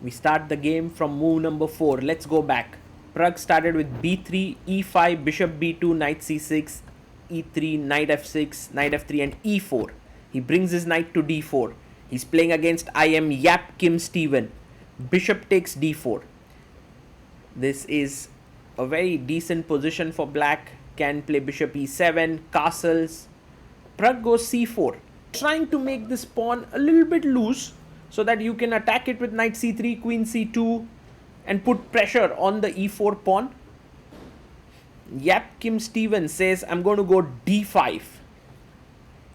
We start the game from move number 4. Let's go back. Pragg started with b3, e5, bishop b2, knight c6, e3, knight f6, knight f3 and e4. He brings his knight to d4. He's playing against I am Yap Kim Steven. Bishop takes d4. This is a very decent position for black. Can play bishop e7, castles. Pragg goes c4, trying to make this pawn a little bit loose so that you can attack it with knight c3, queen c2 and put pressure on the e4 pawn. Yap Kim Steven says, I'm going to go d5.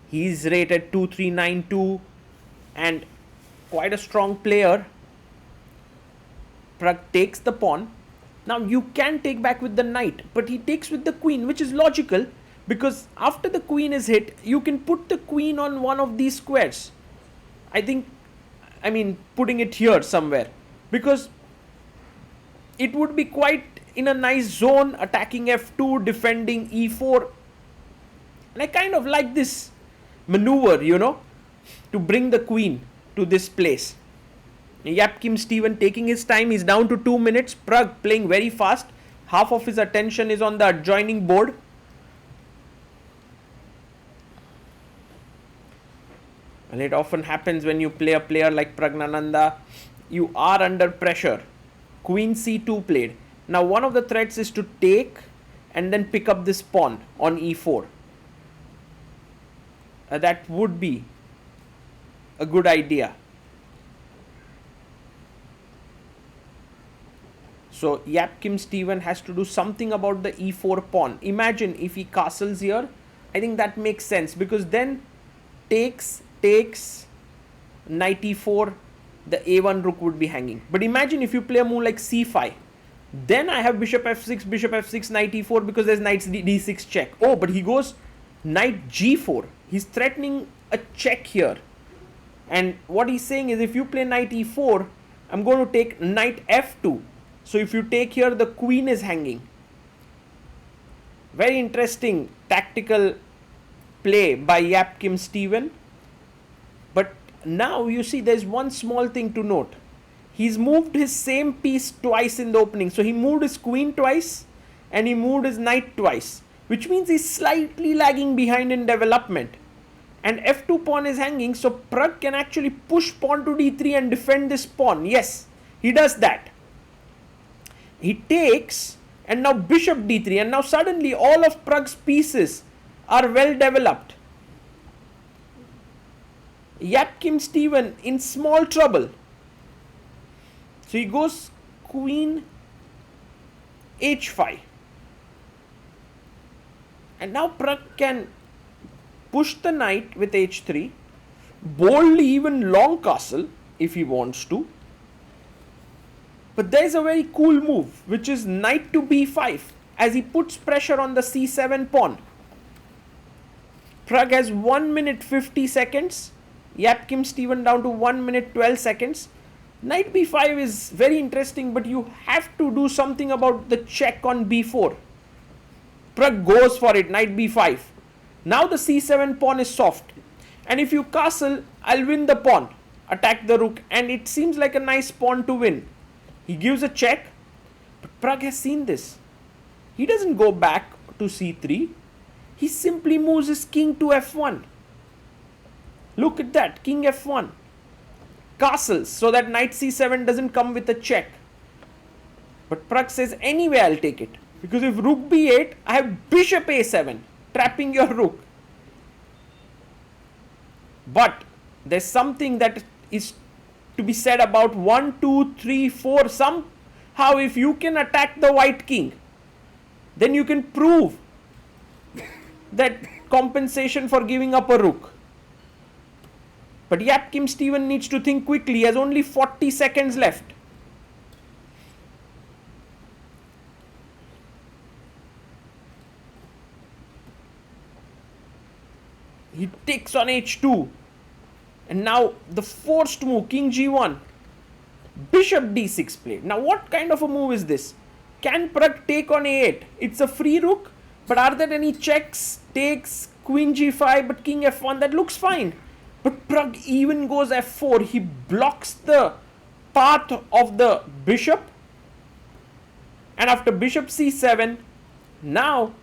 He's rated 2392 and quite a strong player. Pragg takes the pawn. Now you can take back with the knight, but he takes with the queen, which is logical because after the queen is hit, you can put the queen on one of these squares. I mean putting it here somewhere, because it would be quite in a nice zone, attacking f2, defending e4. And I kind of like this maneuver, to bring the queen to this place. Yap Kim Steven taking his time. He's down to 2 minutes. Pragg playing very fast. Half of his attention is on the adjoining board. And it often happens when you play a player like Praggnanandhaa, you are under pressure. Queen c2 played. Now one of the threats is to take and then pick up this pawn on e4. That would be a good idea. So Yap Kim Steven has to do something about the e4 pawn. Imagine if he castles here. I think that makes sense, because then takes, knight e4, the a1 rook would be hanging. But imagine if you play a move like c5. Then I have bishop f6, knight e4, because there's knight d6 check. Oh, but he goes knight g4. He's threatening a check here. And what he's saying is, if you play knight e4, I'm going to take knight f2. So if you take here, the queen is hanging. Very interesting tactical play by Yap Kim Steven. But now you see there's one small thing to note. He's moved his same piece twice in the opening. So he moved his queen twice and he moved his knight twice, which means he's slightly lagging behind in development. And f2 pawn is hanging, so Pragg can actually push pawn to d3 and defend this pawn. Yes, he does that. He takes, and now bishop d3, and now suddenly all of Pragg's pieces are well developed. Yap Kim Steven in small trouble. So he goes queen h5. And now Pragg can push the knight with h3, boldly even long castle if he wants to. But there's a very cool move, which is knight to b5, as he puts pressure on the c7 pawn. Pragg has 1 minute 50 seconds. Yap Kim Steven down to 1 minute 12 seconds. Knight b5 is very interesting, but you have to do something about the check on b4. Pragg goes for it, knight b5. Now the c7 pawn is soft. And if you castle, I'll win the pawn. Attack the rook, and it seems like a nice pawn to win. He gives a check, but Pragg has seen this. He doesn't go back to c3. He simply moves his king to f1. Look at that, king f1. Castles, so that knight c7 doesn't come with a check. But Pragg says, anyway I'll take it. Because if rook b8, I have bishop a7, trapping your rook. But there's something that is to be said about 1, 2, 3, 4. Somehow if you can attack the white king, then you can prove that compensation for giving up a rook. But Yap Kim Steven needs to think quickly. He has only 40 seconds left. He takes on h2. And now the forced move, king g1. Bishop d6 played. Now what kind of a move is this? Can Pragg take on a8? It's a free rook, but are there any checks, takes, queen g5, but king f1? That looks fine. But Pragg even goes f4. He blocks the path of the bishop, and after bishop c7, now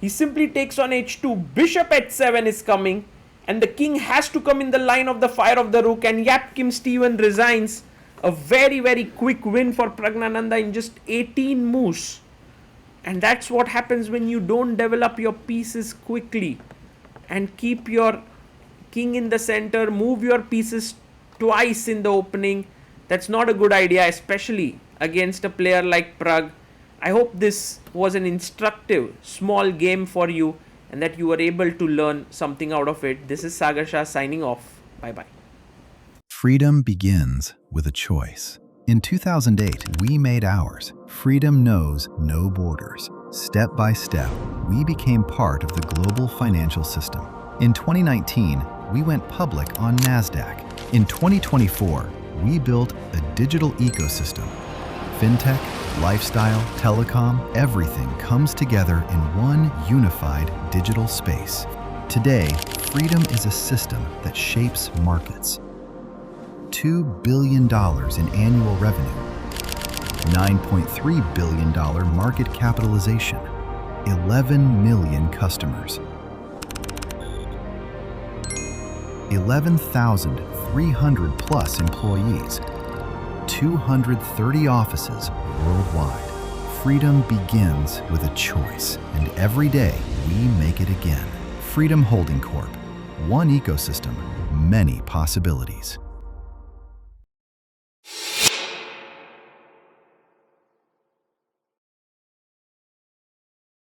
he simply takes on h2, bishop h7 is coming, and the king has to come in the line of the fire of the rook, and Yap Kim Steven resigns. A very, very quick win for Praggnanandhaa in just 18 moves. And that's what happens when you don't develop your pieces quickly and keep your king in the center, move your pieces twice in the opening. That's not a good idea, especially against a player like Pragg. I hope this was an instructive small game for you and that you were able to learn something out of it. This is Sagar Shah signing off. Bye-bye. Freedom begins with a choice. In 2008, we made ours. Freedom knows no borders. Step by step, we became part of the global financial system. In 2019, we went public on NASDAQ. In 2024, we built a digital ecosystem. Fintech, lifestyle, telecom, everything comes together in one unified digital space. Today, freedom is a system that shapes markets. $2 billion in annual revenue, $9.3 billion market capitalization, 11 million customers, 11,300 plus employees, 230 offices worldwide. Freedom begins with a choice, and every day we make it again. Freedom Holding Corp. One ecosystem, many possibilities.